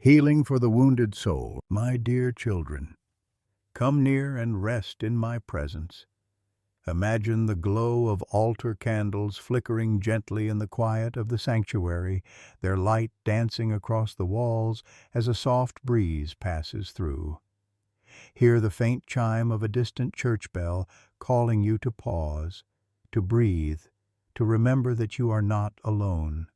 Healing for the wounded soul. My dear children, come near and rest in my presence. Imagine the glow of altar candles flickering gently in the quiet of the sanctuary, their light dancing across the walls as a soft breeze passes through. Hear the faint chime of a distant church bell calling you to pause, to breathe, to remember that you are not alone.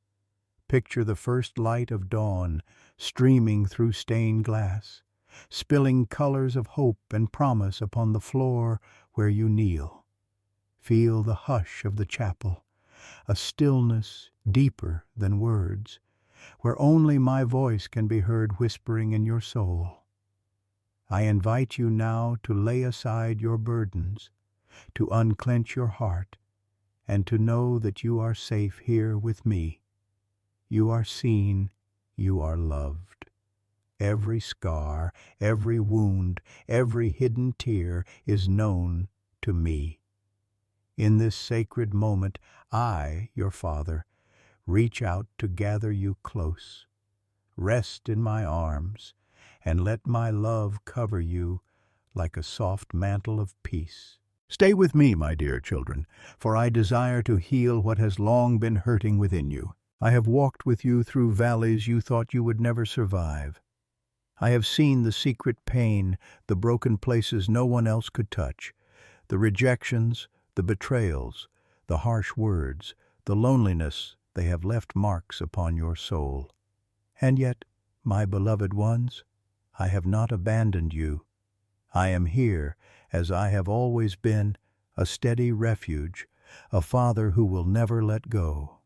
Picture the first light of dawn streaming through stained glass, spilling colors of hope and promise upon the floor where you kneel. Feel the hush of the chapel, a stillness deeper than words, where only my voice can be heard whispering in your soul. I invite you now to lay aside your burdens, to unclench your heart, and to know that you are safe here with me. You are seen, you are loved. Every scar, every wound, every hidden tear is known to me. In this sacred moment, I, your Father, reach out to gather you close. Rest in my arms, and let my love cover you like a soft mantle of peace. Stay with me, my dear children, for I desire to heal what has long been hurting within you. I have walked with you through valleys you thought you would never survive. I have seen the secret pain, the broken places no one else could touch, the rejections, the betrayals, the harsh words, the loneliness. They have left marks upon your soul. And yet, my beloved ones, I have not abandoned you. I am here, as I have always been, a steady refuge, a Father who will never let go.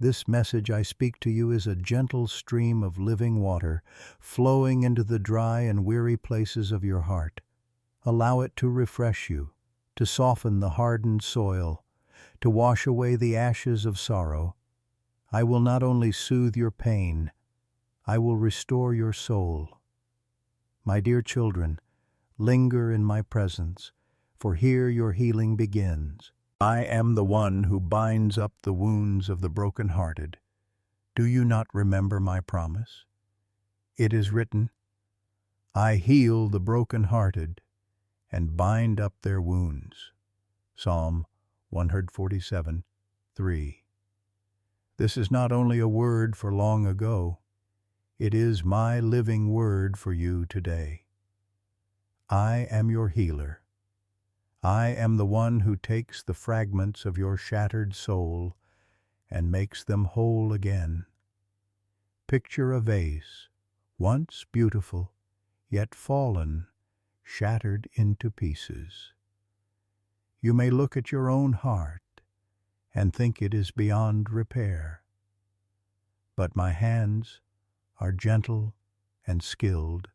This message I speak to you is a gentle stream of living water flowing into the dry and weary places of your heart. Allow it to refresh you, to soften the hardened soil, to wash away the ashes of sorrow. I will not only soothe your pain, I will restore your soul. My dear children, linger in my presence, for here your healing begins. I am the one who binds up the wounds of the brokenhearted. Do you not remember my promise? It is written, I heal the brokenhearted and bind up their wounds. Psalm 147:3. This is not only a word for long ago, it is my living word for you today. I am your healer. I am the one who takes the fragments of your shattered soul and makes them whole again. Picture a vase, once beautiful, yet fallen, shattered into pieces. You may look at your own heart and think it is beyond repair. But my hands are gentle and skilled.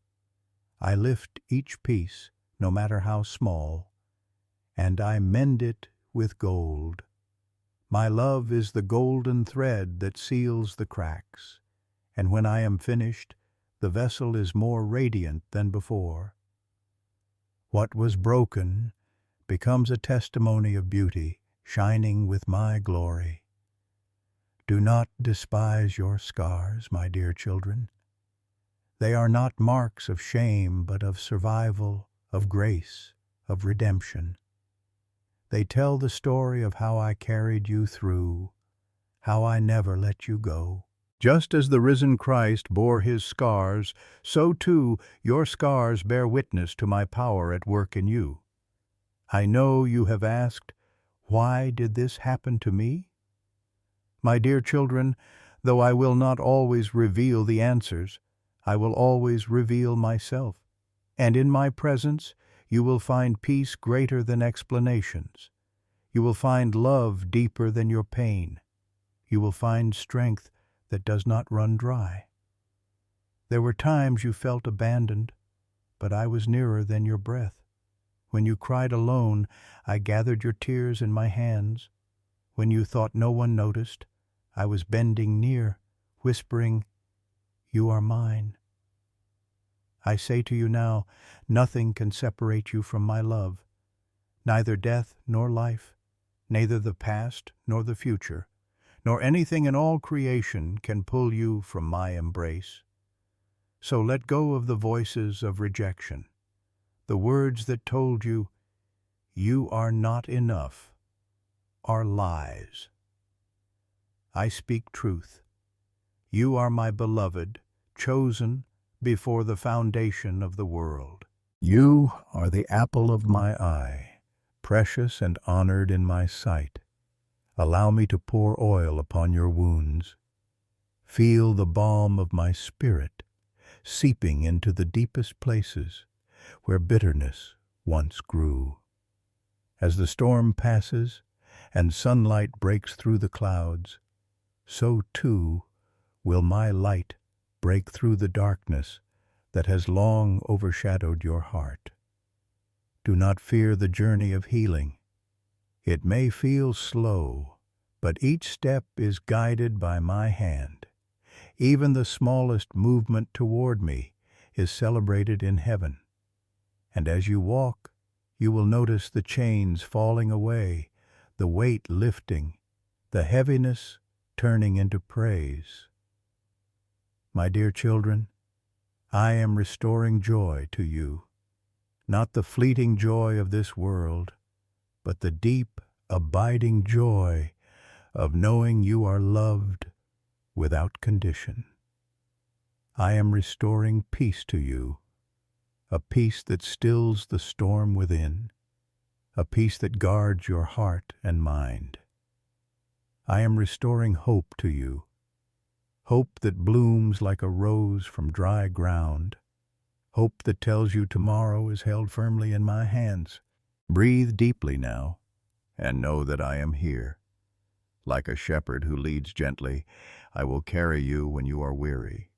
I lift each piece, no matter how small, and I mend it with gold. My love is the golden thread that seals the cracks, and when I am finished, the vessel is more radiant than before. What was broken becomes a testimony of beauty, shining with my glory. Do not despise your scars, my dear children. They are not marks of shame, but of survival, of grace, of redemption. They tell the story of how I carried you through, how I never let you go. Just as the risen Christ bore his scars, so too your scars bear witness to my power at work in you. I know you have asked, why did this happen to me? My dear children, though I will not always reveal the answers, I will always reveal myself, and in my presence you will find peace greater than explanations. You will find love deeper than your pain. You will find strength that does not run dry. There were times you felt abandoned, but I was nearer than your breath. When you cried alone, I gathered your tears in my hands. When you thought no one noticed, I was bending near, whispering, "You are mine." I say to you now, nothing can separate you from my love, neither death nor life, neither the past nor the future, nor anything in all creation can pull you from my embrace. So let go of the voices of rejection, the words that told you, "You are not enough," are lies. I speak truth. You are my beloved, chosen before the foundation of the world. You are the apple of my eye, precious and honored in my sight. Allow me to pour oil upon your wounds. Feel the balm of my spirit seeping into the deepest places where bitterness once grew. As the storm passes and sunlight breaks through the clouds, so too will my light break through the darkness that has long overshadowed your heart. Do not fear the journey of healing. It may feel slow, but each step is guided by my hand. Even the smallest movement toward me is celebrated in heaven. And as you walk, you will notice the chains falling away, the weight lifting, the heaviness turning into praise. My dear children, I am restoring joy to you, not the fleeting joy of this world, but the deep, abiding joy of knowing you are loved without condition. I am restoring peace to you, a peace that stills the storm within, a peace that guards your heart and mind. I am restoring hope to you, hope that blooms like a rose from dry ground, hope that tells you tomorrow is held firmly in my hands. Breathe deeply now, and know that I am here. Like a shepherd who leads gently, I will carry you when you are weary.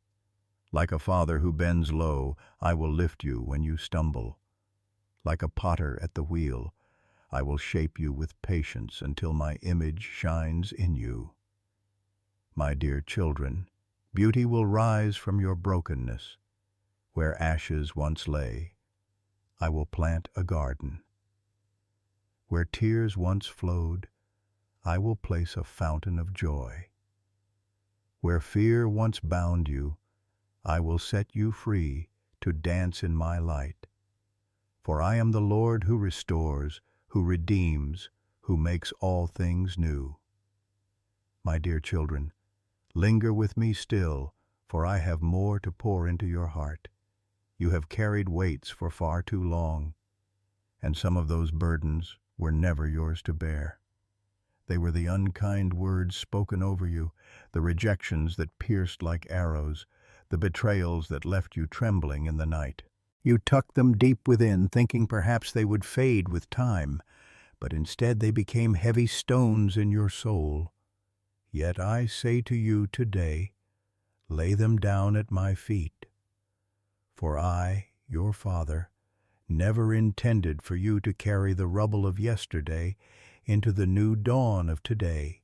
Like a father who bends low, I will lift you when you stumble. Like a potter at the wheel, I will shape you with patience until my image shines in you. My dear children, beauty will rise from your brokenness. Where ashes once lay, I will plant a garden. Where tears once flowed, I will place a fountain of joy. Where fear once bound you, I will set you free to dance in my light. For I am the Lord who restores, who redeems, who makes all things new. My dear children, linger with me still, for I have more to pour into your heart. You have carried weights for far too long, and some of those burdens were never yours to bear. They were the unkind words spoken over you, the rejections that pierced like arrows, the betrayals that left you trembling in the night. You tucked them deep within, thinking perhaps they would fade with time, but instead they became heavy stones in your soul. Yet I say to you today, lay them down at my feet. For I, your Father, never intended for you to carry the rubble of yesterday into the new dawn of today.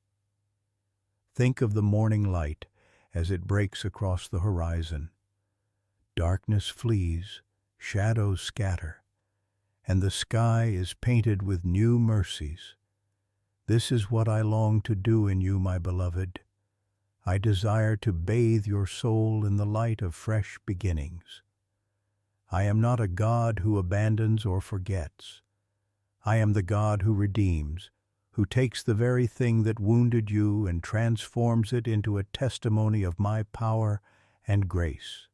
Think of the morning light as it breaks across the horizon. Darkness flees, shadows scatter, and the sky is painted with new mercies. This is what I long to do in you, my beloved. I desire to bathe your soul in the light of fresh beginnings. I am not a God who abandons or forgets. I am the God who redeems, who takes the very thing that wounded you and transforms it into a testimony of my power and grace.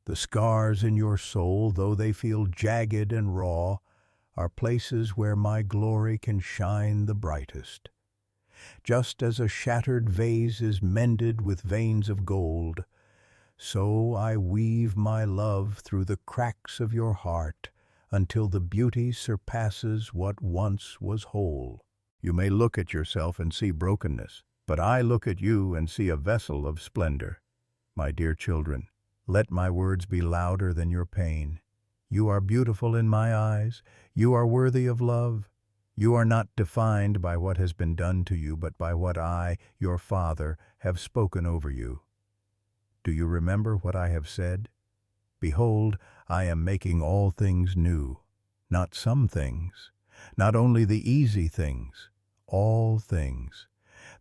The scars in your soul, though they feel jagged and raw, are places where my glory can shine the brightest. Just as a shattered vase is mended with veins of gold, so I weave my love through the cracks of your heart until the beauty surpasses what once was whole. You may look at yourself and see brokenness, but I look at you and see a vessel of splendor. My dear children, let my words be louder than your pain. You are beautiful in my eyes. You are worthy of love. You are not defined by what has been done to you, but by what I, your Father, have spoken over you. Do you remember what I have said? Behold, I am making all things new. Not some things, not only the easy things, all things.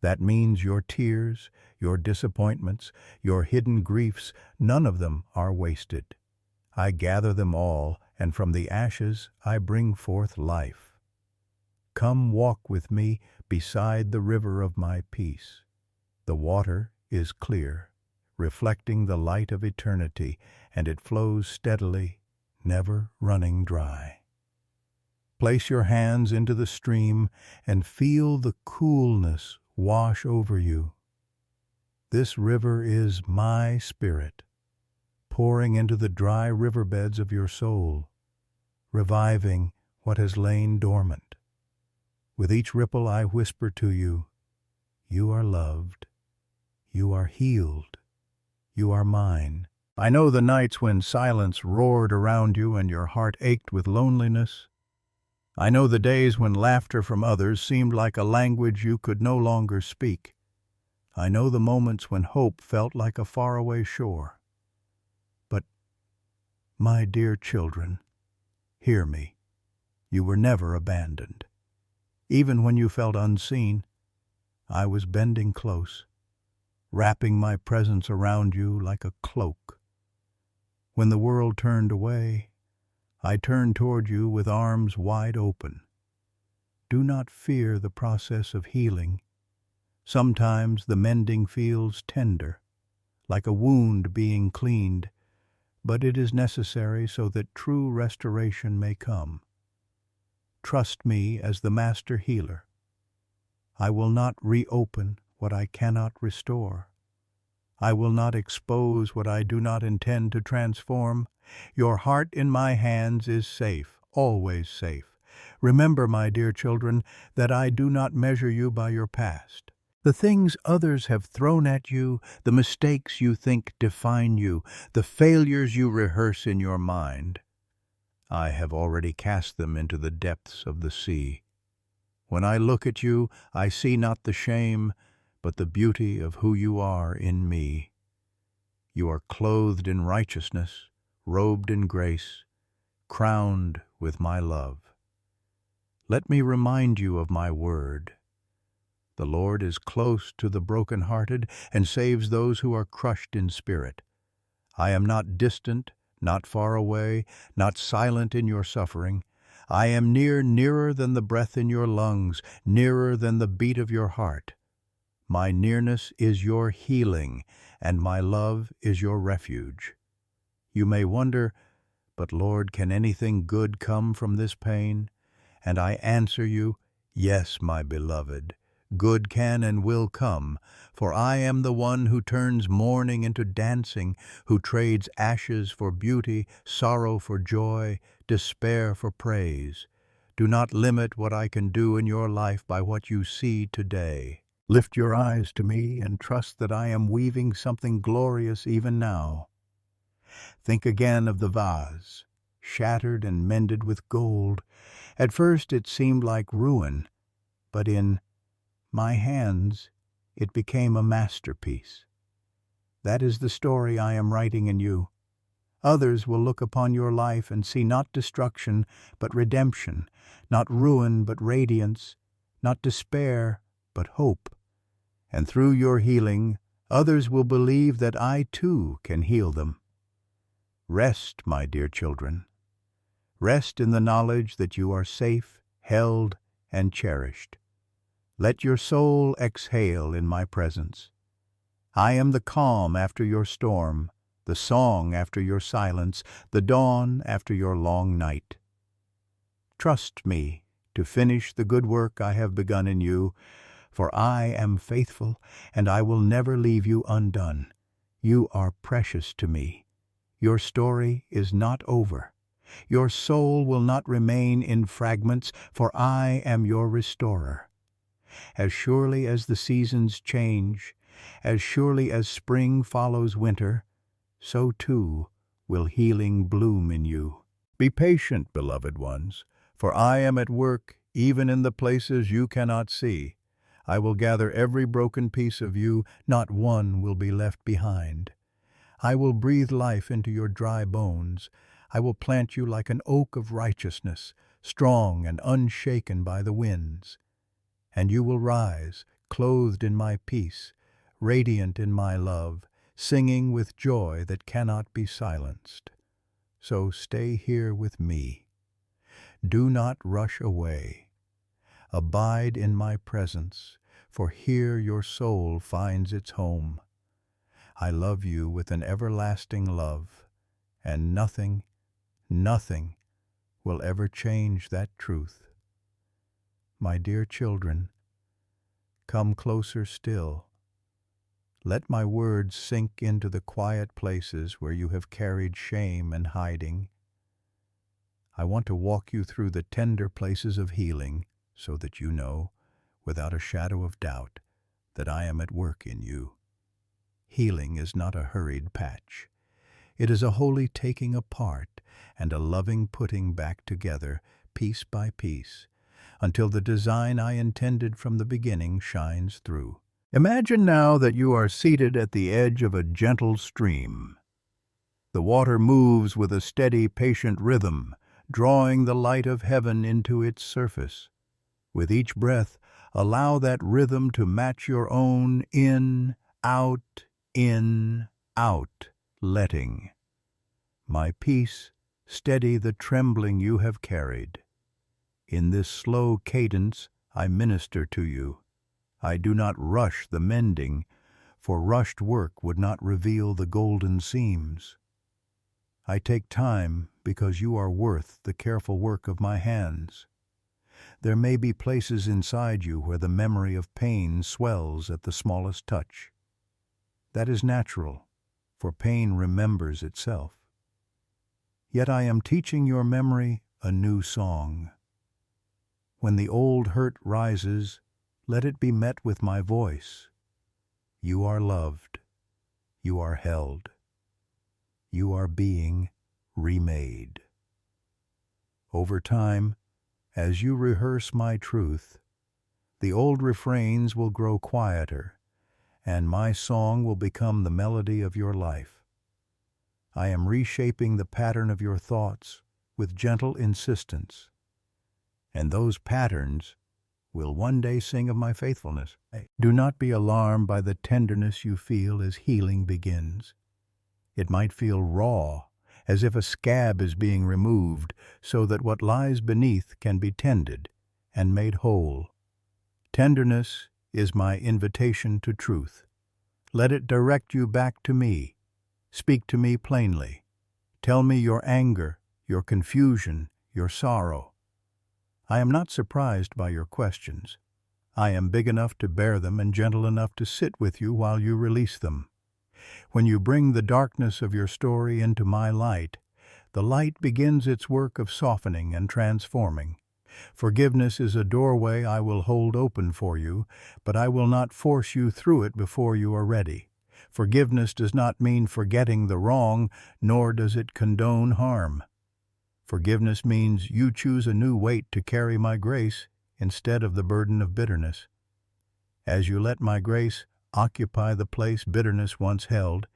That means your tears, your disappointments, your hidden griefs, none of them are wasted. I gather them all, and from the ashes I bring forth life. Come walk with me beside the river of my peace. The water is clear, reflecting the light of eternity, and it flows steadily, never running dry. Place your hands into the stream and feel the coolness wash over you. This river is my spirit, pouring into the dry riverbeds of your soul, reviving what has lain dormant. With each ripple I whisper to you, you are loved, you are healed, you are mine. I know the nights when silence roared around you and your heart ached with loneliness. I know the days when laughter from others seemed like a language you could no longer speak. I know the moments when hope felt like a faraway shore. But, my dear children, hear me. You were never abandoned. Even when you felt unseen, I was bending close, wrapping my presence around you like a cloak. When the world turned away, I turned toward you with arms wide open. Do not fear the process of healing. Sometimes the mending feels tender, like a wound being cleaned, but it is necessary so that true restoration may come. Trust me as the master healer. I will not reopen what I cannot restore. I will not expose what I do not intend to transform. Your heart in my hands is safe, always safe. Remember, my dear children, that I do not measure you by your past. The things others have thrown at you, the mistakes you think define you, the failures you rehearse in your mind, I have already cast them into the depths of the sea. When I look at you, I see not the shame, but the beauty of who you are in me. You are clothed in righteousness, robed in grace, crowned with my love. Let me remind you of my word. The Lord is close to the brokenhearted and saves those who are crushed in spirit. I am not distant, not far away, not silent in your suffering. I am near, nearer than the breath in your lungs, nearer than the beat of your heart. My nearness is your healing, and my love is your refuge. You may wonder, but Lord, can anything good come from this pain? And I answer you, yes, my beloved, good can and will come, for I am the one who turns mourning into dancing, who trades ashes for beauty, sorrow for joy, despair for praise. Do not limit what I can do in your life by what you see today. Lift your eyes to me and trust that I am weaving something glorious even now. Think again of the vase, shattered and mended with gold. At first it seemed like ruin, but in my hands it became a masterpiece. That is the story I am writing in you. Others will look upon your life and see not destruction, but redemption, not ruin, but radiance, not despair, but hope. And through your healing, others will believe that I too can heal them. Rest, my dear children. Rest in the knowledge that you are safe, held, and cherished. Let your soul exhale in my presence. I am the calm after your storm, the song after your silence, the dawn after your long night. Trust me to finish the good work I have begun in you, for I am faithful, and I will never leave you undone. You are precious to me. Your story is not over. Your soul will not remain in fragments, for I am your restorer. As surely as the seasons change, as surely as spring follows winter, so too will healing bloom in you. Be patient, beloved ones, for I am at work even in the places you cannot see. I will gather every broken piece of you, not one will be left behind. I will breathe life into your dry bones. I will plant you like an oak of righteousness, strong and unshaken by the winds. And you will rise, clothed in my peace, radiant in my love, singing with joy that cannot be silenced. So stay here with me. Do not rush away. Abide in my presence, for here your soul finds its home. I love you with an everlasting love, and nothing, nothing will ever change that truth. My dear children, come closer still. Let my words sink into the quiet places where you have carried shame and hiding. I want to walk you through the tender places of healing so that you know, without a shadow of doubt, that I am at work in you. Healing is not a hurried patch. It is a holy taking apart and a loving putting back together, piece by piece, until the design I intended from the beginning shines through. Imagine now that you are seated at the edge of a gentle stream. The water moves with a steady, patient rhythm, drawing the light of heaven into its surface. With each breath, allow that rhythm to match your own in, out, letting. My peace, steady the trembling you have carried. In this slow cadence, I minister to you. I do not rush the mending, for rushed work would not reveal the golden seams. I take time because you are worth the careful work of my hands. There may be places inside you where the memory of pain swells at the smallest touch. That is natural, for pain remembers itself. Yet I am teaching your memory a new song. When the old hurt rises, let it be met with my voice. You are loved. You are held. You are being remade. Over time, as you rehearse my truth, the old refrains will grow quieter, and my song will become the melody of your life. I am reshaping the pattern of your thoughts with gentle insistence, and those patterns will one day sing of my faithfulness. Do not be alarmed by the tenderness you feel as healing begins. It might feel raw, as if a scab is being removed, so that what lies beneath can be tended and made whole. Tenderness is my invitation to truth. Let it direct you back to me. Speak to me plainly. Tell me your anger, your confusion, your sorrow. I am not surprised by your questions. I am big enough to bear them and gentle enough to sit with you while you release them. When you bring the darkness of your story into my light, the light begins its work of softening and transforming. Forgiveness is a doorway I will hold open for you, but I will not force you through it before you are ready. Forgiveness does not mean forgetting the wrong, nor does it condone harm. Forgiveness means you choose a new weight to carry my grace instead of the burden of bitterness. As you let my grace occupy the place bitterness once held,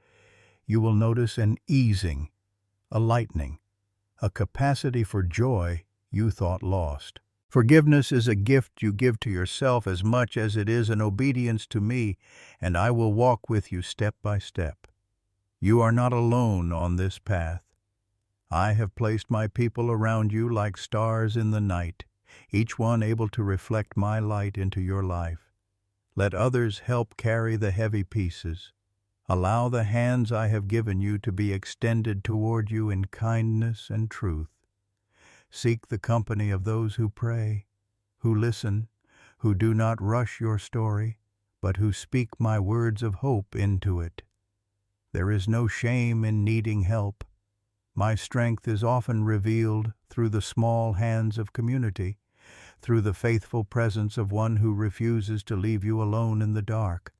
you will notice an easing, a lightening, a capacity for joy you thought lost. Forgiveness is a gift you give to yourself as much as it is an obedience to me, and I will walk with you step by step. You are not alone on this path. I have placed my people around you like stars in the night, each one able to reflect my light into your life. Let others help carry the heavy pieces. Allow the hands I have given you to be extended toward you in kindness and truth. Seek the company of those who pray, who listen, who do not rush your story, but who speak my words of hope into it. There is no shame in needing help. My strength is often revealed through the small hands of community, through the faithful presence of one who refuses to leave you alone in the dark.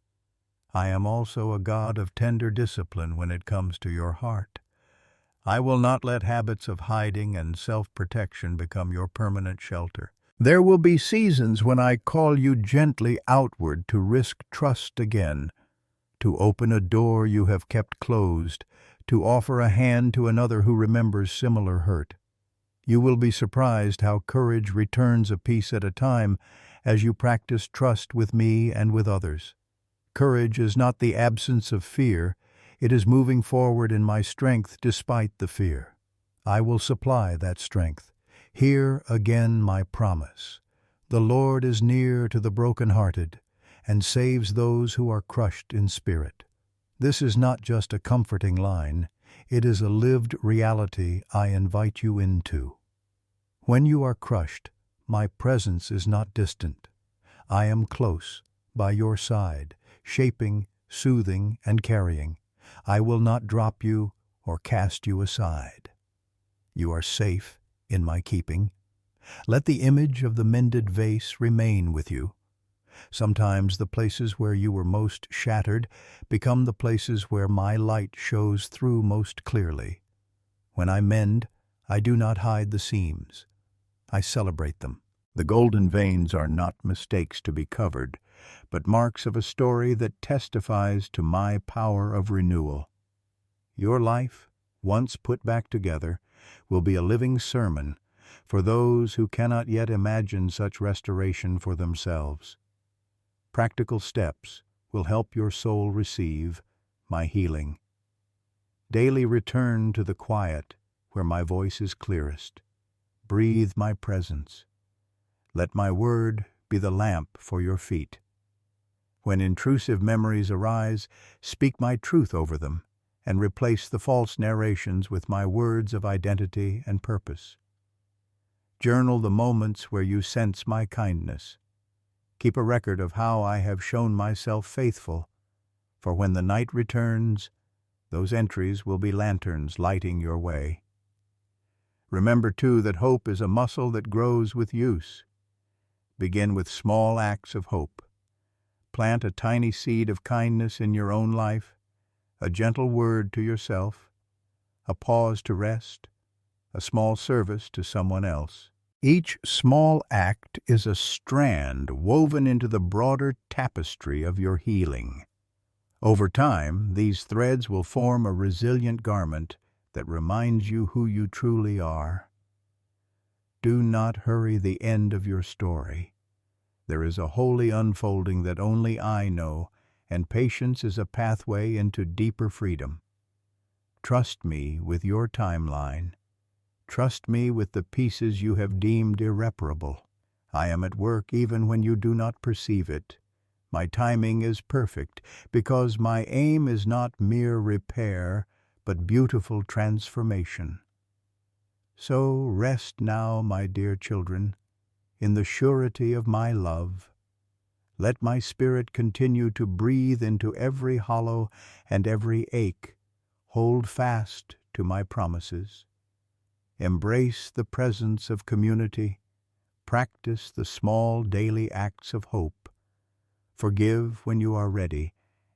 I am also a God of tender discipline when it comes to your heart. I will not let habits of hiding and self-protection become your permanent shelter. There will be seasons when I call you gently outward to risk trust again, to open a door you have kept closed, to offer a hand to another who remembers similar hurt. You will be surprised how courage returns a piece at a time, as you practice trust with me and with others. Courage is not the absence of fear, it is moving forward in my strength despite the fear. I will supply that strength. Hear again my promise. The Lord is near to the brokenhearted and saves those who are crushed in spirit. This is not just a comforting line, it is a lived reality I invite you into. When you are crushed, my presence is not distant. I am close, by your side, shaping, soothing, and carrying. I will not drop you or cast you aside. You are safe in my keeping. Let the image of the mended vase remain with you. Sometimes the places where you were most shattered become the places where my light shows through most clearly. When I mend, I do not hide the seams. I celebrate them. The golden veins are not mistakes to be covered, but marks of a story that testifies to my power of renewal. Your life, once put back together, will be a living sermon for those who cannot yet imagine such restoration for themselves. Practical steps will help your soul receive my healing. Daily return to the quiet where my voice is clearest. Breathe my presence. Let my word be the lamp for your feet. When intrusive memories arise, speak my truth over them and replace the false narrations with my words of identity and purpose. Journal the moments where you sense my kindness. Keep a record of how I have shown myself faithful, for when the night returns, those entries will be lanterns lighting your way. Remember, too, that hope is a muscle that grows with use. Begin with small acts of hope. Plant a tiny seed of kindness in your own life, a gentle word to yourself, a pause to rest, a small service to someone else. Each small act is a strand woven into the broader tapestry of your healing. Over time, these threads will form a resilient garment that reminds you who you truly are. Do not hurry the end of your story. There is a holy unfolding that only I know, and patience is a pathway into deeper freedom. Trust me with your timeline. Trust me with the pieces you have deemed irreparable. I am at work even when you do not perceive it. My timing is perfect because my aim is not mere repair, but beautiful transformation. So rest now, my dear children, in the surety of my love. Let my spirit continue to breathe into every hollow and every ache. Hold fast to my promises. Embrace the presence of community. Practice the small daily acts of hope. Forgive when you are ready,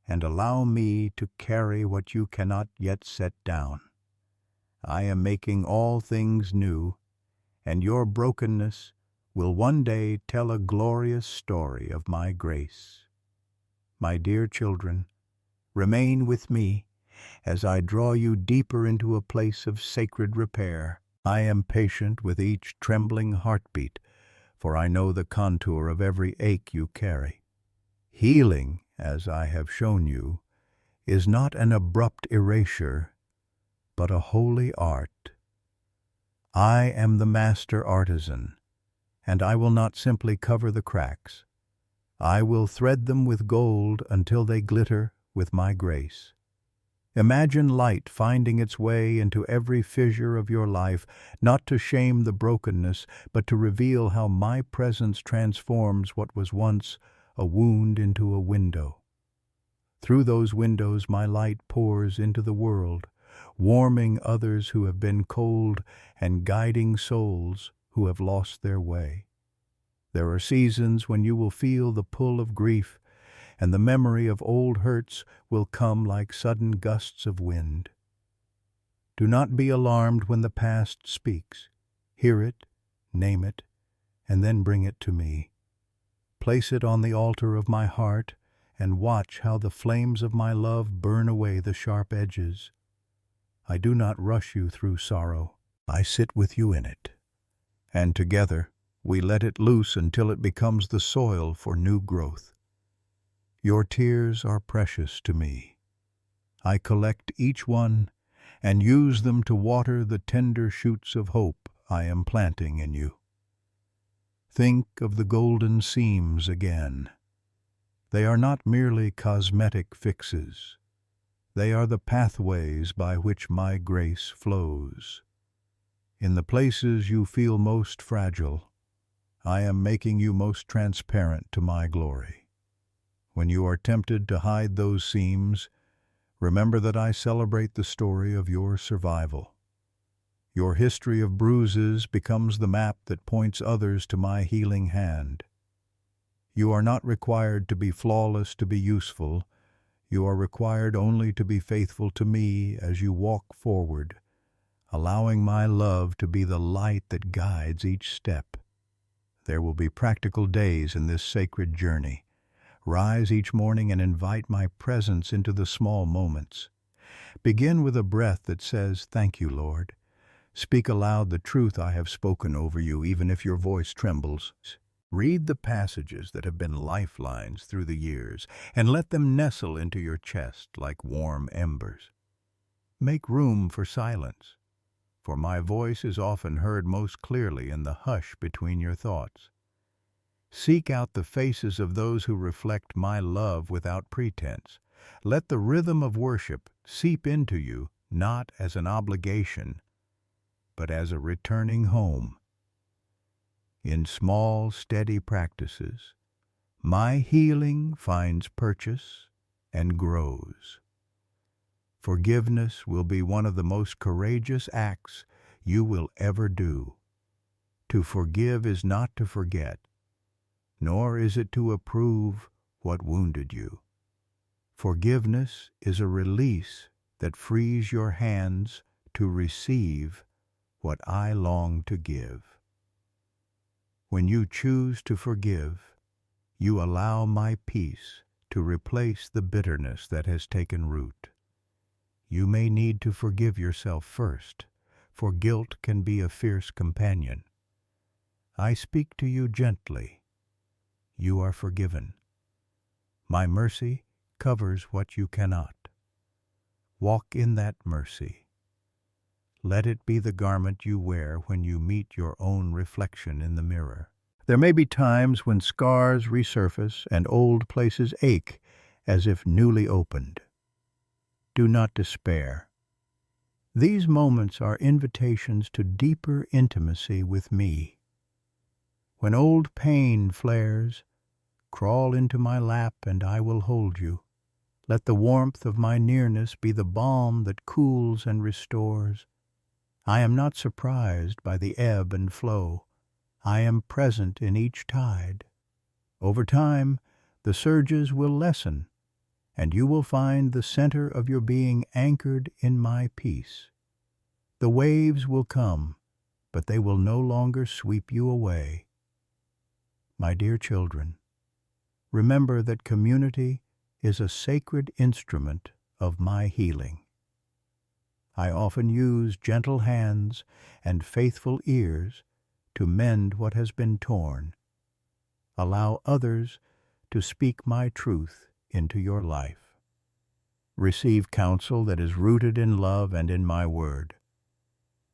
and allow me to carry what you cannot yet set down. I am making all things new, and your brokenness will one day tell a glorious story of my grace. My dear children, remain with me as I draw you deeper into a place of sacred repair. I am patient with each trembling heartbeat, for I know the contour of every ache you carry. Healing, as I have shown you, is not an abrupt erasure, but a holy art. I am the master artisan, and I will not simply cover the cracks. I will thread them with gold until they glitter with my grace. Imagine light finding its way into every fissure of your life, not to shame the brokenness, but to reveal how my presence transforms what was once a wound into a window. Through those windows my light pours into the world, warming others who have been cold and guiding souls who have lost their way. There are seasons when you will feel the pull of grief, and the memory of old hurts will come like sudden gusts of wind. Do not be alarmed when the past speaks. Hear it, name it, and then bring it to me. Place it on the altar of my heart, and watch how the flames of my love burn away the sharp edges. I do not rush you through sorrow. I sit with you in it, and together We let it loose until it becomes the soil for new growth. Your tears are precious to me. I collect each one and use them to water the tender shoots of hope I am planting in you. Think of the golden seams again. They are not merely cosmetic fixes. They are the pathways by which my grace flows. In the places you feel most fragile, I am making you most transparent to my glory. When you are tempted to hide those seams, remember that I celebrate the story of your survival. Your history of bruises becomes the map that points others to my healing hand. You are not required to be flawless to be useful. You are required only to be faithful to me as you walk forward, allowing my love to be the light that guides each step. There will be practical days in this sacred journey. Rise each morning and invite my presence into the small moments. Begin with a breath that says, "Thank you, Lord." Speak aloud the truth I have spoken over you, even if your voice trembles. Read the passages that have been lifelines through the years, and let them nestle into your chest like warm embers. Make room for silence, for my voice is often heard most clearly in the hush between your thoughts. Seek out the faces of those who reflect my love without pretense. Let the rhythm of worship seep into you, not as an obligation, but as a returning home. In small, steady practices, my healing finds purchase and grows. Forgiveness will be one of the most courageous acts you will ever do. To forgive is not to forget, nor is it to approve what wounded you. Forgiveness is a release that frees your hands to receive what I long to give. When you choose to forgive, you allow my peace to replace the bitterness that has taken root. You may need to forgive yourself first, for guilt can be a fierce companion. I speak to you gently. You are forgiven. My mercy covers what you cannot. Walk in that mercy. Let it be the garment you wear when you meet your own reflection in the mirror. There may be times when scars resurface and old places ache as if newly opened. Do not despair. These moments are invitations to deeper intimacy with me. When old pain flares, crawl into my lap and I will hold you. Let the warmth of my nearness be the balm that cools and restores. I am not surprised by the ebb and flow. I am present in each tide. Over time, the surges will lessen, and you will find the center of your being anchored in my peace. The waves will come, but they will no longer sweep you away. My dear children, remember that community is a sacred instrument of my healing. I often use gentle hands and faithful ears to mend what has been torn. Allow others to speak my truth into your life. Receive counsel that is rooted in love and in my word.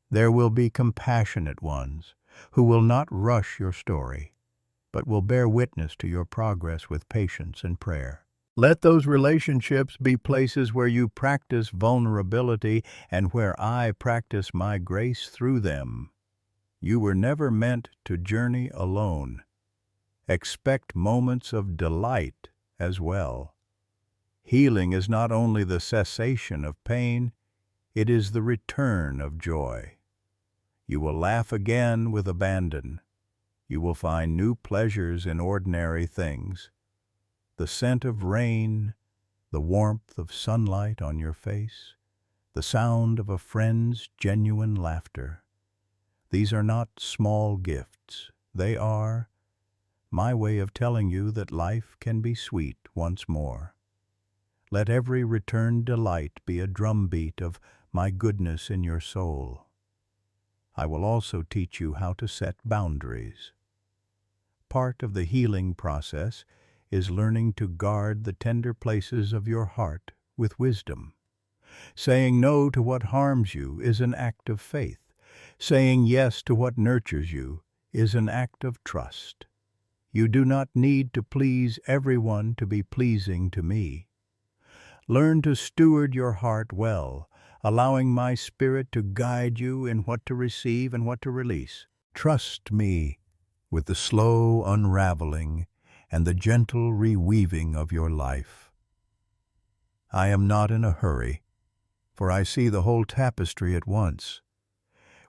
There will be compassionate ones who will not rush your story, but will bear witness to your progress with patience and prayer. Let those relationships be places where you practice vulnerability and where I practice my grace through them. You were never meant to journey alone. Expect moments of delight as well. Healing is not only the cessation of pain, it is the return of joy. You will laugh again with abandon. You will find new pleasures in ordinary things. The scent of rain, the warmth of sunlight on your face, the sound of a friend's genuine laughter. These are not small gifts. They are my way of telling you that life can be sweet once more. Let every returned delight be a drumbeat of my goodness in your soul. I will also teach you how to set boundaries. part of the healing process is learning to guard the tender places of your heart with wisdom. Saying no to what harms you is an act of faith. Saying yes to what nurtures you is an act of trust. You do not need to please everyone to be pleasing to me. Learn to steward your heart well, allowing my Spirit to guide you in what to receive and what to release. Trust me with the slow unraveling and the gentle reweaving of your life. I am not in a hurry, for I see the whole tapestry at once.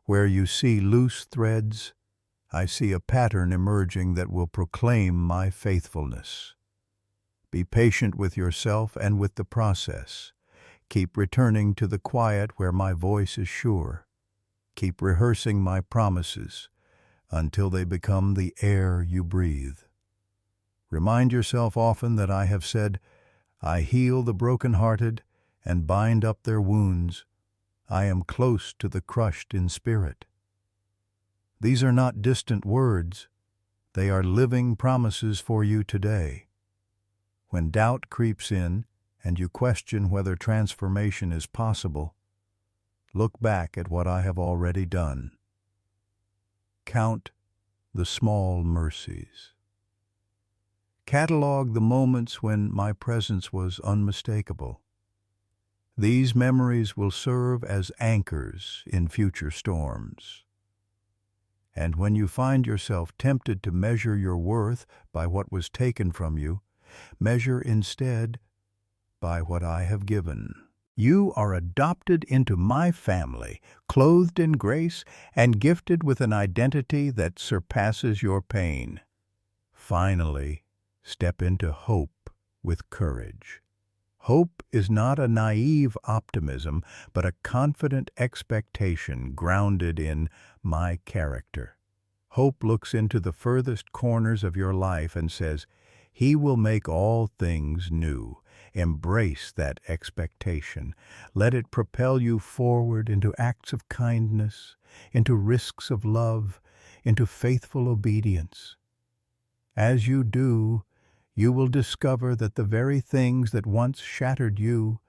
Where you see loose threads, I see a pattern emerging that will proclaim my faithfulness. Be patient with yourself and with the process. Keep returning to the quiet where my voice is sure. Keep rehearsing my promises until they become the air you breathe. Remind yourself often that I have said, I heal the brokenhearted and bind up their wounds. I am close to the crushed in spirit. These are not distant words. They are living promises for you today. When doubt creeps in and you question whether transformation is possible, look back at what I have already done. Count the small mercies. Catalog the moments when my presence was unmistakable. These memories will serve as anchors in future storms. And when you find yourself tempted to measure your worth by what was taken from you, measure instead by what I have given. You are adopted into my family, clothed in grace and gifted with an identity that surpasses your pain. Finally, step into hope with courage. Hope is not a naive optimism, but a confident expectation grounded in my character. Hope looks into the furthest corners of your life and says, He will make all things new. Embrace that expectation. Let it propel you forward into acts of kindness, into risks of love, into faithful obedience. As you do, you will discover that the very things that once shattered you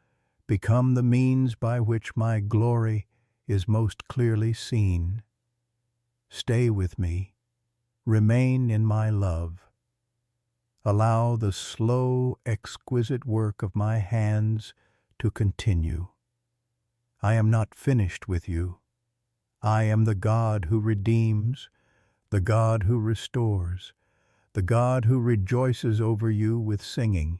become the means by which my glory is most clearly seen. Stay with me. Remain in my love. Allow the slow, exquisite work of my hands to continue. I am not finished with you. I am the God who redeems, the God who restores, the God who rejoices over you with singing.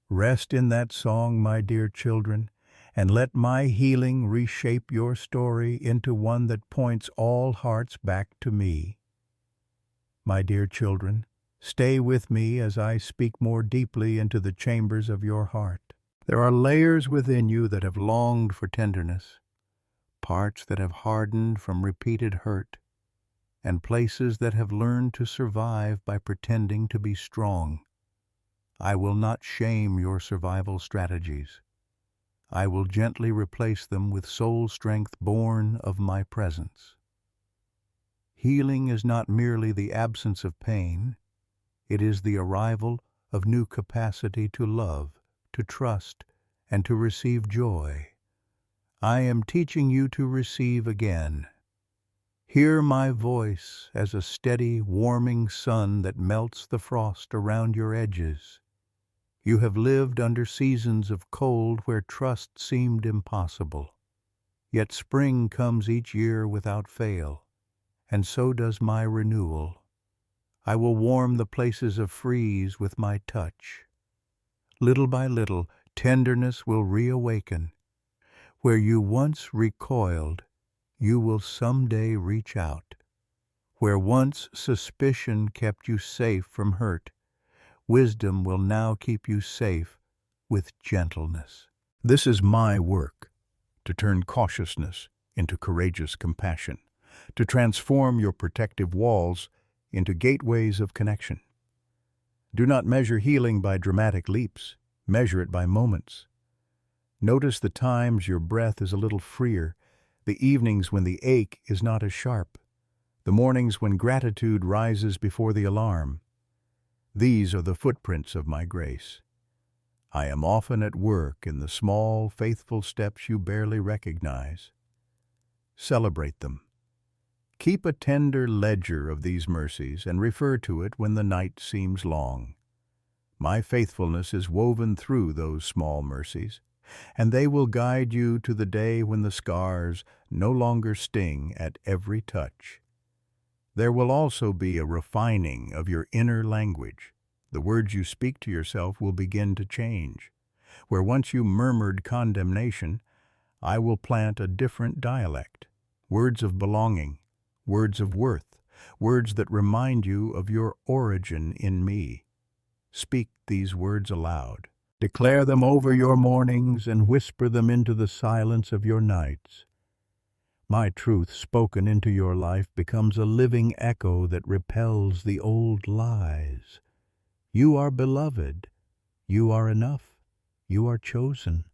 Rest in that song, my dear children, and let my healing reshape your story into one that points all hearts back to me. My dear children, stay with me as I speak more deeply into the chambers of your heart. There are layers within you that have longed for tenderness, parts that have hardened from repeated hurt, and places that have learned to survive by pretending to be strong. I will not shame your survival strategies. I will gently replace them with soul strength born of my presence. Healing is not merely the absence of pain, it is the arrival of new capacity to love, to trust, and to receive joy. I am teaching you to receive again. Hear my voice as a steady, warming sun that melts the frost around your edges. You have lived under seasons of cold where trust seemed impossible. Yet spring comes each year without fail, and so does my renewal. I will warm the places of freeze with my touch. Little by little, tenderness will reawaken. Where you once recoiled, you will someday reach out. Where once suspicion kept you safe from hurt, wisdom will now keep you safe with gentleness. This is my work, to turn cautiousness into courageous compassion, to transform your protective walls into gateways of connection. Do not measure healing by dramatic leaps. Measure it by moments. Notice the times your breath is a little freer, the evenings when the ache is not as sharp, the mornings when gratitude rises before the alarm. These are the footprints of my grace. I am often at work in the small, faithful steps you barely recognize. Celebrate them. Keep a tender ledger of these mercies and refer to it when the night seems long. My faithfulness is woven through those small mercies, and they will guide you to the day when the scars no longer sting at every touch. There will also be a refining of your inner language. The words you speak to yourself will begin to change. Where once you murmured condemnation, I will plant a different dialect. Words of belonging, words of worth, words that remind you of your origin in me. Speak these words aloud. Declare them over your mornings and whisper them into the silence of your nights. My truth spoken into your life becomes a living echo that repels the old lies. You are beloved. You are enough. You are chosen.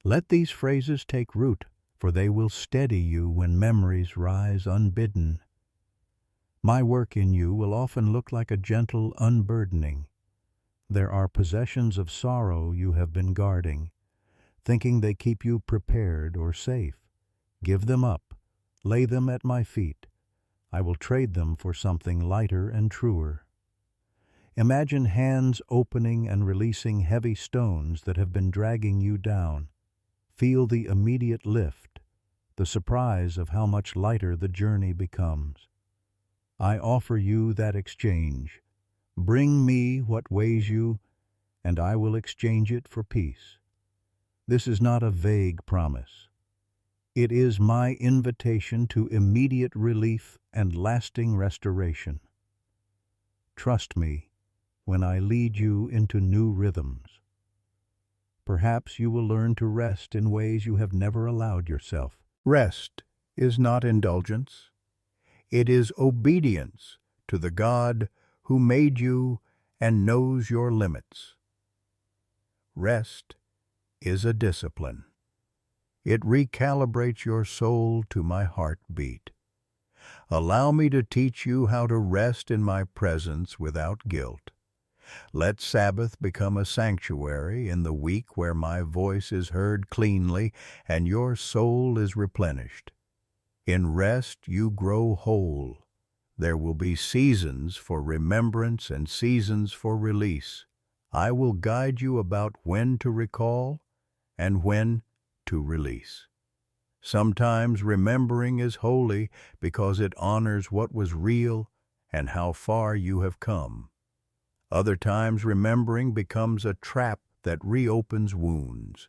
Let these phrases take root, for they will steady you when memories rise unbidden. My work in you will often look like a gentle unburdening. There are possessions of sorrow you have been guarding, thinking they keep you prepared or safe. Give them up. Lay them at my feet. I will trade them for something lighter and truer. Imagine hands opening and releasing heavy stones that have been dragging you down. Feel the immediate lift, the surprise of how much lighter the journey becomes. I offer you that exchange. Bring me what weighs you, and I will exchange it for peace. This is not a vague promise. It is my invitation to immediate relief and lasting restoration. Trust me when I lead you into new rhythms. Perhaps you will learn to rest in ways you have never allowed yourself. Rest is not indulgence. It is obedience to the God who made you and knows your limits. Rest is a discipline. It recalibrates your soul to my heartbeat. Allow me to teach you how to rest in my presence without guilt. Let Sabbath become a sanctuary in the week where my voice is heard cleanly and your soul is replenished. In rest you grow whole. There will be seasons for remembrance and seasons for release. I will guide you about when to recall and when to release. Sometimes remembering is holy because it honors what was real and how far you have come. Other times remembering becomes a trap that reopens wounds.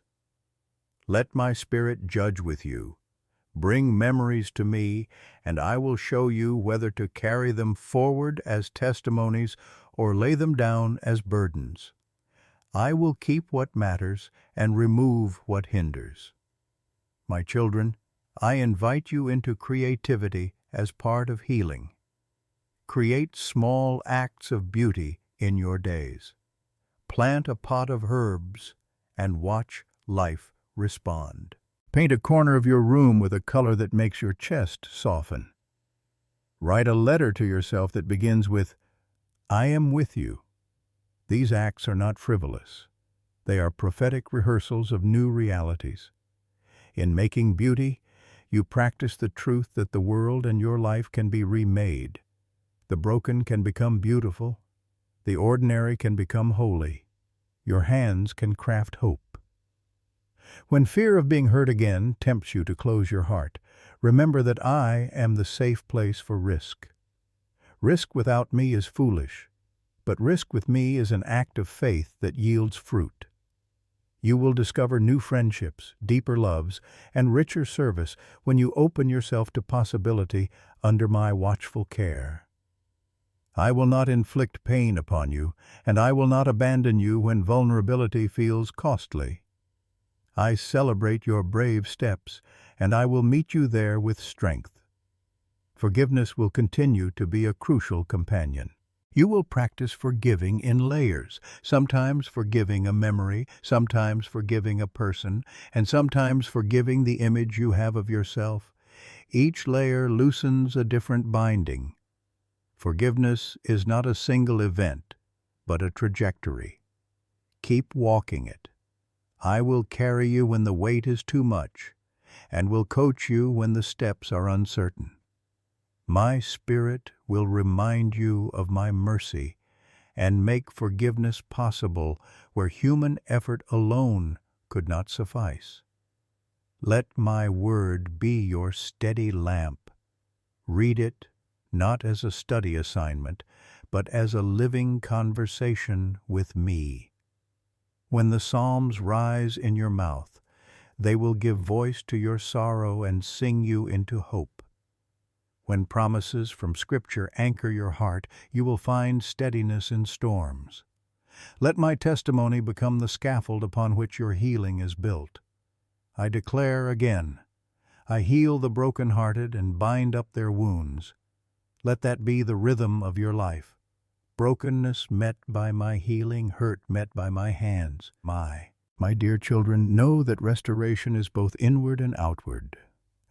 Let my spirit judge with you. Bring memories to me, and I will show you whether to carry them forward as testimonies or lay them down as burdens. I will keep what matters and remove what hinders. My children, I invite you into creativity as part of healing. Create small acts of beauty in your days. Plant a pot of herbs and watch life respond. Paint a corner of your room with a color that makes your chest soften. Write a letter to yourself that begins with, I am with you. These acts are not frivolous. They are prophetic rehearsals of new realities. In making beauty, you practice the truth that the world and your life can be remade. The broken can become beautiful. The ordinary can become holy. Your hands can craft hope. When fear of being hurt again tempts you to close your heart, remember that I am the safe place for risk. Risk without me is foolish, but risk with me is an act of faith that yields fruit. You will discover new friendships, deeper loves, and richer service when you open yourself to possibility under my watchful care. I will not inflict pain upon you, and I will not abandon you when vulnerability feels costly. I celebrate your brave steps, and I will meet you there with strength. Forgiveness will continue to be a crucial companion. You will practice forgiving in layers, sometimes forgiving a memory, sometimes forgiving a person, and sometimes forgiving the image you have of yourself. Each layer loosens a different binding. Forgiveness is not a single event, but a trajectory. Keep walking it. I will carry you when the weight is too much, and will coach you when the steps are uncertain. My Spirit will remind you of my mercy and make forgiveness possible where human effort alone could not suffice. Let my word be your steady lamp. Read it not as a study assignment, but as a living conversation with me. When the Psalms rise in your mouth, they will give voice to your sorrow and sing you into hope. When promises from Scripture anchor your heart, you will find steadiness in storms. Let my testimony become the scaffold upon which your healing is built. I declare again, I heal the brokenhearted and bind up their wounds. Let that be the rhythm of your life. Brokenness met by my healing, hurt met by my hands. My dear children, know that restoration is both inward and outward.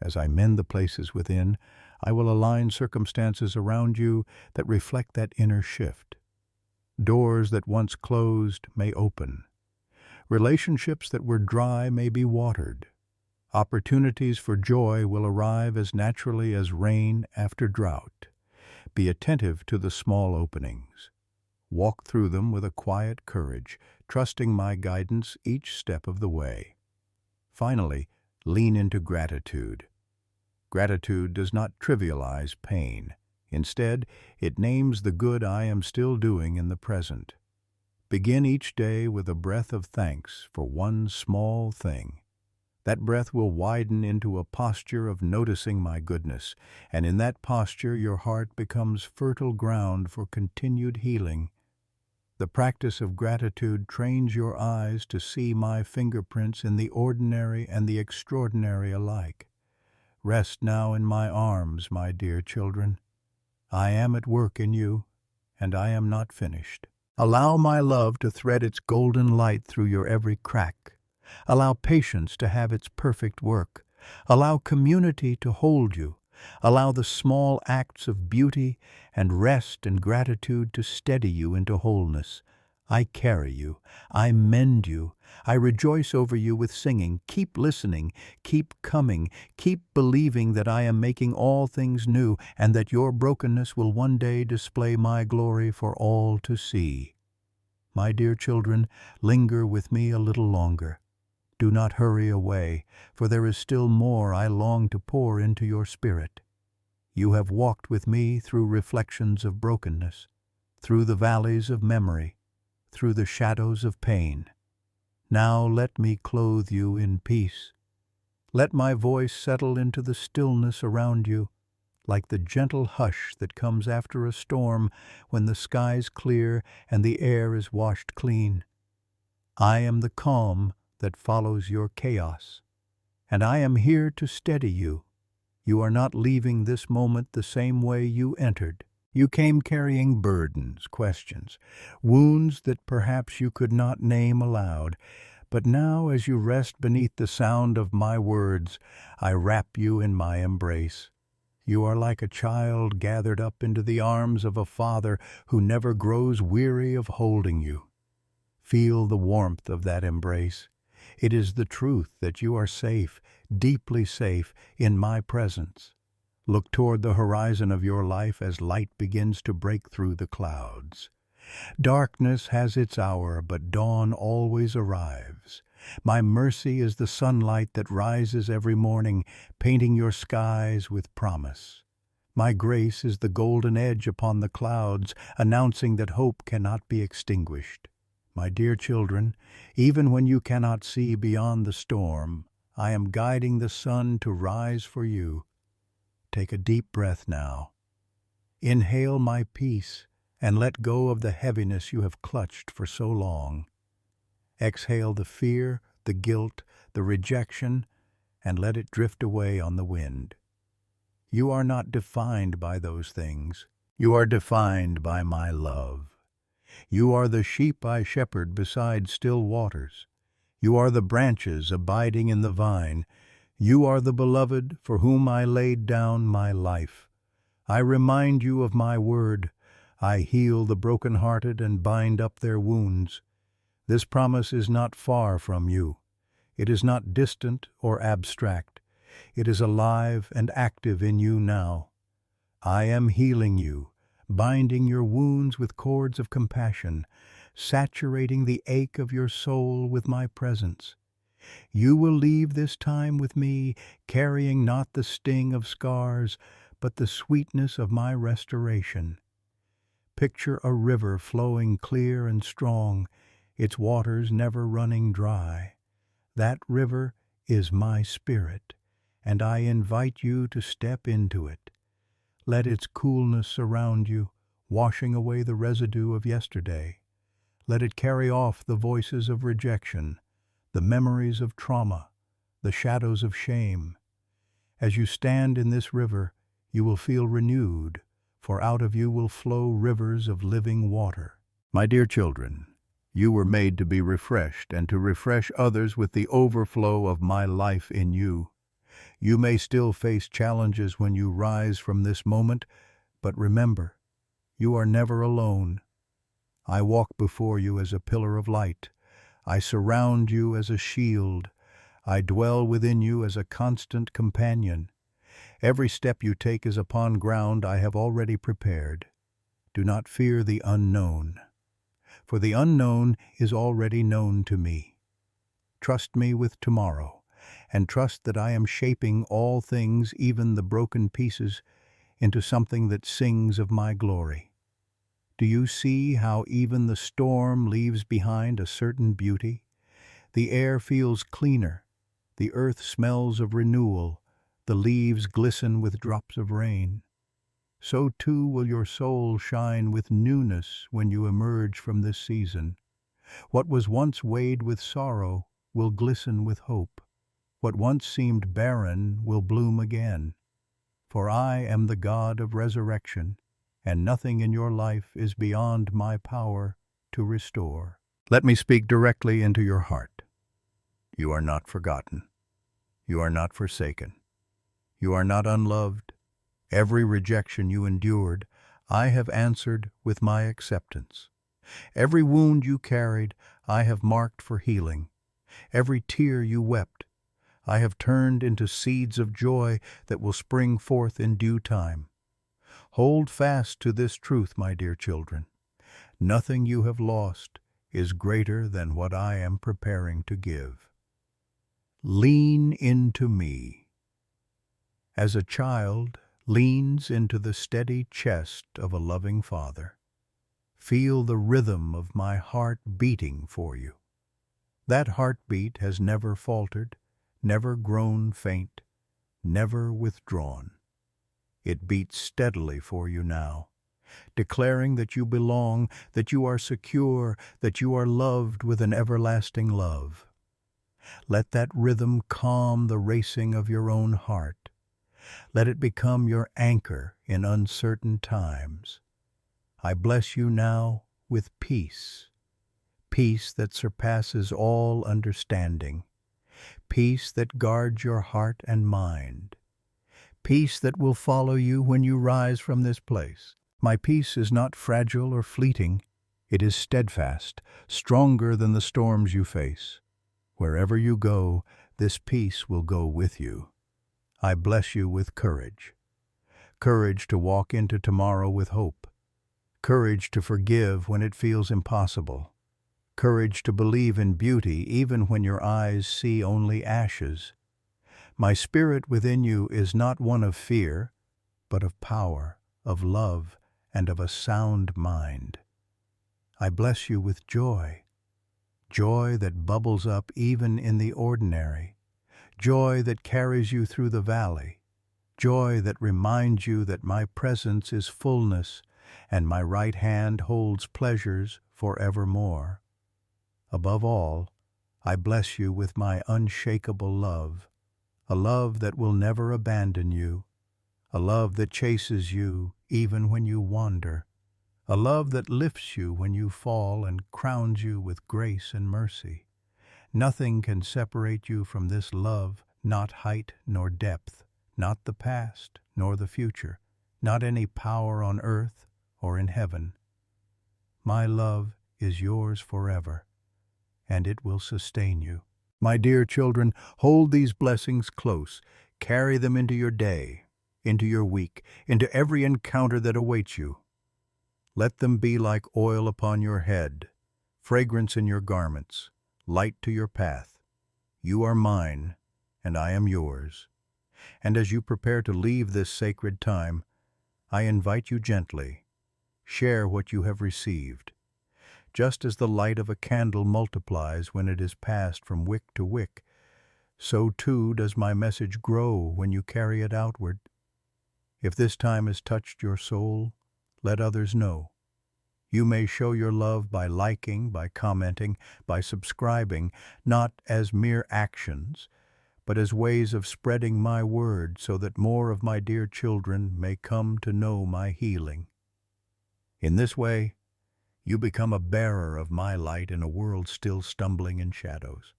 As I mend the places within, I will align circumstances around you that reflect that inner shift. Doors that once closed may open. Relationships that were dry may be watered. Opportunities for joy will arrive as naturally as rain after drought. Be attentive to the small openings. Walk through them with a quiet courage, trusting my guidance each step of the way. Finally, lean into gratitude. Gratitude does not trivialize pain. Instead, it names the good I am still doing in the present. Begin each day with a breath of thanks for one small thing. That breath will widen into a posture of noticing my goodness, and in that posture your heart becomes fertile ground for continued healing. The practice of gratitude trains your eyes to see my fingerprints in the ordinary and the extraordinary alike. Rest now in my arms, my dear children. I am at work in you, and I am not finished. Allow my love to thread its golden light through your every crack. Allow patience to have its perfect work. Allow community to hold you. Allow the small acts of beauty and rest and gratitude to steady you into wholeness. I carry you. I mend you. I rejoice over you with singing. Keep listening. Keep coming. Keep believing that I am making all things new and that your brokenness will one day display my glory for all to see. My dear children, linger with me a little longer. Do not hurry away, for there is still more I long to pour into your spirit. You have walked with me through reflections of brokenness, through the valleys of memory, through the shadows of pain. Now let me clothe you in peace. Let my voice settle into the stillness around you, like the gentle hush that comes after a storm when the sky's clear and the air is washed clean. I am the calm that follows your chaos, and I am here to steady you. You are not leaving this moment the same way you entered. You came carrying burdens, questions, wounds that perhaps you could not name aloud, but now as you rest beneath the sound of my words, I wrap you in my embrace. You are like a child gathered up into the arms of a father who never grows weary of holding you. Feel the warmth of that embrace. It is the truth that you are safe, deeply safe, in my presence. Look toward the horizon of your life as light begins to break through the clouds. Darkness has its hour, but dawn always arrives. My mercy is the sunlight that rises every morning, painting your skies with promise. My grace is the golden edge upon the clouds, announcing that hope cannot be extinguished. My dear children, even when you cannot see beyond the storm, I am guiding the sun to rise for you. Take a deep breath now. Inhale my peace and let go of the heaviness you have clutched for so long. Exhale the fear, the guilt, the rejection, and let it drift away on the wind. You are not defined by those things. You are defined by my love. You are the sheep I shepherd beside still waters. You are the branches abiding in the vine. You are the beloved for whom I laid down my life. I remind you of my word. I heal the brokenhearted and bind up their wounds. This promise is not far from you. It is not distant or abstract. It is alive and active in you now. I am healing you, binding your wounds with cords of compassion, saturating the ache of your soul with my presence. You will leave this time with me, carrying not the sting of scars, but the sweetness of my restoration. Picture a river flowing clear and strong, its waters never running dry. That river is my spirit, and I invite you to step into it. Let its coolness surround you, washing away the residue of yesterday. Let it carry off the voices of rejection, the memories of trauma, the shadows of shame. As you stand in this river, you will feel renewed, for out of you will flow rivers of living water. My dear children, you were made to be refreshed and to refresh others with the overflow of my life in you. You may still face challenges when you rise from this moment, but remember, you are never alone. I walk before you as a pillar of light. I surround you as a shield. I dwell within you as a constant companion. Every step you take is upon ground I have already prepared. Do not fear the unknown, for the unknown is already known to me. Trust me with tomorrow, and trust that I am shaping all things, even the broken pieces, into something that sings of my glory. Do you see how even the storm leaves behind a certain beauty? The air feels cleaner, the earth smells of renewal, the leaves glisten with drops of rain. So too will your soul shine with newness when you emerge from this season. What was once weighed with sorrow will glisten with hope. What once seemed barren will bloom again. For I am the God of resurrection, and nothing in your life is beyond my power to restore. Let me speak directly into your heart. You are not forgotten. You are not forsaken. You are not unloved. Every rejection you endured, I have answered with my acceptance. Every wound you carried, I have marked for healing. Every tear you wept, I have turned into seeds of joy that will spring forth in due time. Hold fast to this truth, my dear children. Nothing you have lost is greater than what I am preparing to give. Lean into me. As a child leans into the steady chest of a loving father, feel the rhythm of my heart beating for you. That heartbeat has never faltered, never grown faint, never withdrawn. It beats steadily for you now, declaring that you belong, that you are secure, that you are loved with an everlasting love. Let that rhythm calm the racing of your own heart. Let it become your anchor in uncertain times. I bless you now with peace, peace that surpasses all understanding, peace that guards your heart and mind, peace that will follow you when you rise from this place. My peace is not fragile or fleeting. It is steadfast, stronger than the storms you face. Wherever you go, this peace will go with you. I bless you with courage. Courage to walk into tomorrow with hope. Courage to forgive when it feels impossible. Courage to believe in beauty even when your eyes see only ashes. My spirit within you is not one of fear, but of power, of love, and of a sound mind. I bless you with joy, joy that bubbles up even in the ordinary, joy that carries you through the valley, joy that reminds you that my presence is fullness and my right hand holds pleasures forevermore. Above all, I bless you with my unshakable love, a love that will never abandon you, a love that chases you even when you wander, a love that lifts you when you fall and crowns you with grace and mercy. Nothing can separate you from this love not height nor depth, not the past nor the future, not any power on earth or in heaven. My love is yours forever, and it will sustain you. My dear children, hold these blessings close. Carry them into your day, into your week, into every encounter that awaits you. Let them be like oil upon your head, fragrance in your garments, light to your path. You are mine, and I am yours. And as you prepare to leave this sacred time, I invite you gently, share what you have received. Just as the light of a candle multiplies when it is passed from wick to wick, so too does my message grow when you carry it outward. If this time has touched your soul, let others know. You may show your love by liking, by commenting, by subscribing, not as mere actions, but as ways of spreading my word so that more of my dear children may come to know my healing. In this way, you become a bearer of my light in a world still stumbling in shadows.